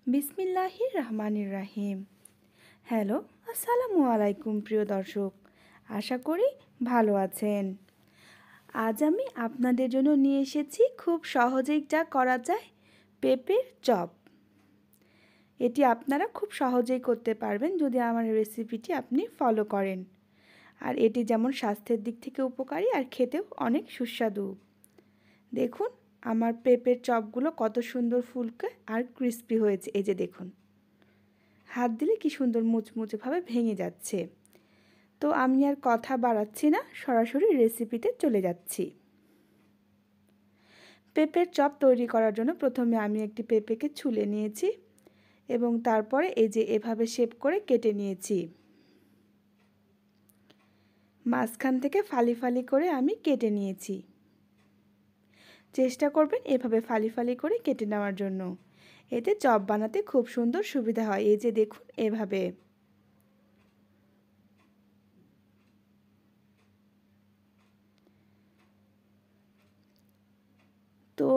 বিসমিল্লাহির রহমানির রাহিম। হ্যালো, আসসালামু আলাইকুম প্রিয় দর্শক, আশা করি ভালো আছেন। আজ আমি আপনাদের জন্য নিয়ে এসেছি খুব সহজেই যা করা যায় পেঁপের চপ। এটি আপনারা খুব সহজেই করতে পারবেন যদি আমার রেসিপিটি আপনি ফলো করেন। আর এটি যেমন স্বাস্থ্যের দিক থেকে উপকারী আর খেতেও অনেক সুস্বাদু। দেখুন আমার পেঁপের চপগুলো কত সুন্দর ফুলকে আর ক্রিস্পি হয়েছে। এই যে দেখুন, হাত দিলে কি সুন্দর মুচমুচেভাবে ভেঙে যাচ্ছে। তো আমি আর কথা বাড়াচ্ছি না, সরাসরি রেসিপিতে চলে যাচ্ছি। পেঁপের চপ তৈরি করার জন্য প্রথমে আমি একটি পেঁপেকে ছুলে নিয়েছি এবং তারপরে এই যে এভাবে শেপ করে কেটে নিয়েছি। মাঝখান থেকে ফালি ফালি করে আমি কেটে নিয়েছি। চেষ্টা করবেন এভাবে ফালি ফালি করে কেটে নেওয়ার জন্য, এতে চপ বানাতে খুব সুন্দর সুবিধা হয়। এই যে দেখুন এভাবে। তো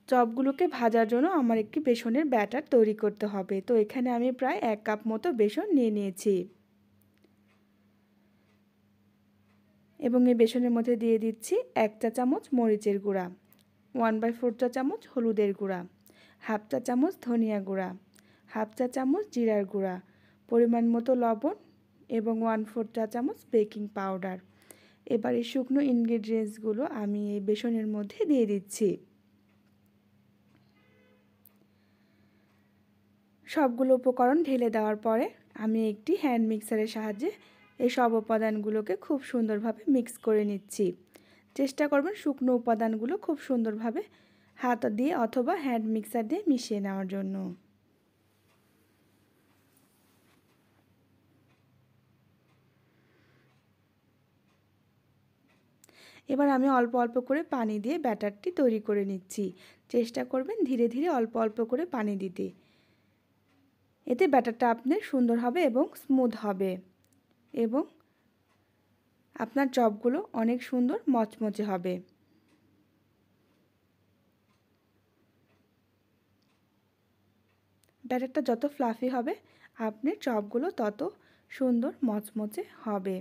চপগুলোকে ভাজার জন্য আমার একটি বেসনের ব্যাটার তৈরি করতে হবে। তো এখানে আমি প্রায় 1 কাপ মতো বেসন নিয়ে নিয়েছি এবং এই বেসনের মধ্যে দিয়ে দিচ্ছি 1 চা চামচ মরিচের গুঁড়া, 1/4 চা চামচ হলুদের গুঁড়া, হাফ চা চামচ ধনিয়া গুঁড়া, হাফ চা চামচ জিরার গুঁড়া, পরিমাণ মতো লবণ এবং 1/4 চা চামচ বেকিং পাউডার। এবার এই শুকনো ইনগ্রেডিয়েন্টসগুলো আমি এই বেসনের মধ্যে দিয়ে দিচ্ছি। সবগুলো উপকরণ ঢেলে দেওয়ার পরে আমি একটি হ্যান্ড মিক্সারের সাহায্যে এই সব উপাদানগুলোকে খুব সুন্দরভাবে মিক্স করে নিচ্ছি। চেষ্টা করবেন শুকনো উপাদানগুলো খুব সুন্দরভাবে হাত দিয়ে অথবা হ্যান্ড মিক্সার দিয়ে মিশিয়ে নেওয়ার জন্য। এবার আমি অল্প অল্প করে পানি দিয়ে ব্যাটারটি তৈরি করে নিচ্ছি। চেষ্টা করবেন ধীরে ধীরে অল্প অল্প করে পানি দিতে, এতে ব্যাটারটা আপনার সুন্দর হবে এবং স্মুথ হবে এবং আপনার চপগুলো অনেক সুন্দর মচমচে হবে। ব্যাটারটা যত ফ্লাফি হবে আপনার চপগুলো তত সুন্দর মচমচে হবে।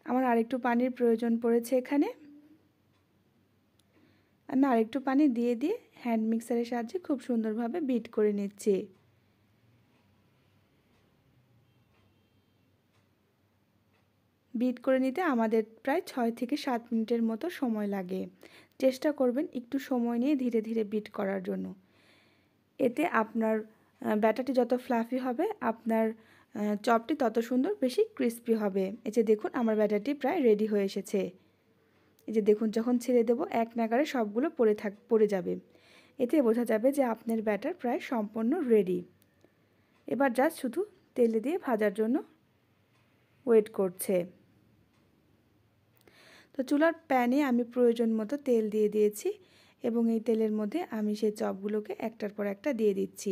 আমার আরেকটু পানির প্রয়োজন পড়েছে এখানে। আমি আরেকটু পানি দিয়ে হ্যান্ড মিক্সারের সাহায্যে খুব সুন্দরভাবে বিট করে নিচ্ছি। বিট করে নিতে আমাদের প্রায় 6 থেকে 7 মিনিটের মতো সময় লাগে। চেষ্টা করবেন একটু সময় নিয়ে ধীরে ধীরে বিট করার জন্য। এতে আপনার ব্যাটারটি যত ফ্লাফি হবে আপনার চপটি তত সুন্দর বেশি ক্রিস্পি হবে। এই যে দেখুন আমার ব্যাটারটি প্রায় রেডি হয়ে এসেছে। এই যে দেখুন যখন ছেড়ে দেব এক নাগাড়ে সবগুলো পড়ে যাবে। এতে বোঝা যাবে যে আপনার ব্যাটার প্রায় সম্পূর্ণ রেডি। এবার জাস্ট শুধু তেলে দিয়ে ভাজার জন্য ওয়েট করছে। তো চুলার প্যানে আমি প্রয়োজন মতো তেল দিয়ে দিয়েছি এবং এই তেলের মধ্যে আমি সেই চপগুলোকে একটার পর একটা দিয়ে দিচ্ছি।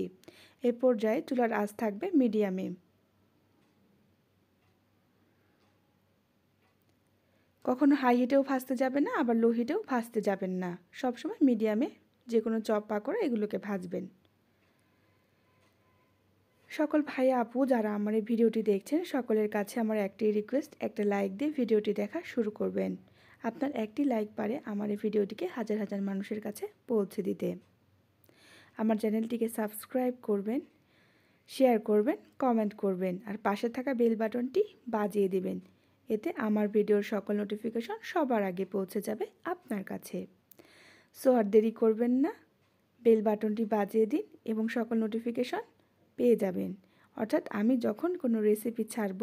এই পর্যায়ে চুলার আঁচ থাকবে মিডিয়ামে। কখনো হাই হিটেও ভাজতে যাবেন না, আবার লো হিটেও ভাজতে যাবেন না। সবসময় মিডিয়ামে যে কোনো চপ পাকোড়া এগুলোকে ভাজবেন। সকল ভাই আপু যারা আমার এই ভিডিওটি দেখছেন সকলের কাছে আমার একটি রিকোয়েস্ট, একটা লাইক দিয়ে ভিডিওটি দেখা শুরু করবেন। আপনার একটি লাইক পারে আমার এই ভিডিওটিকে হাজার হাজার মানুষের কাছে পৌঁছে দিতে। আমার চ্যানেলটিকে সাবস্ক্রাইব করবেন, শেয়ার করবেন, কমেন্ট করবেন আর পাশে থাকা বেল বাটনটি বাজিয়ে দিবেন। এতে আমার ভিডিওর সকল নোটিফিকেশন সবার আগে পৌঁছে যাবে আপনার কাছে। সো আর দেরি করবেন না, বেল বাটনটি বাজিয়ে দিন এবং সকল নোটিফিকেশন পেয়ে যাবেন। অর্থাৎ আমি যখন কোনো রেসিপি ছাড়ব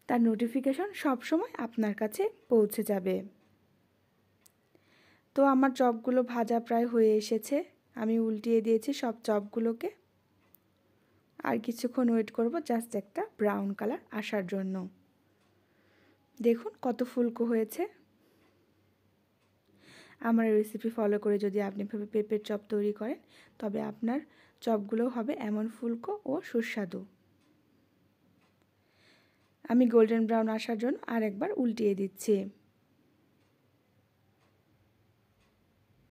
তার নোটিফিকেশন সবসময় আপনার কাছে পৌঁছে যাবে। তো আমার চপগুলো ভাজা প্রায় হয়ে এসেছে। আমি উল্টিয়ে দিয়েছি সব চপগুলোকে। আর কিছুক্ষণ ওয়েট করব জাস্ট একটা ব্রাউন কালার আসার জন্য। দেখুন কত ফুলকো হয়েছে। আমার রেসিপি ফলো করে যদি আপনি এভাবে পেঁপের চপ তৈরি করেন তবে আপনার চপগুলো হবে এমন ফুলকো ও সুস্বাদু। আমি গোল্ডেন ব্রাউন আসার জন্য আরেকবার উল্টিয়ে দিচ্ছি।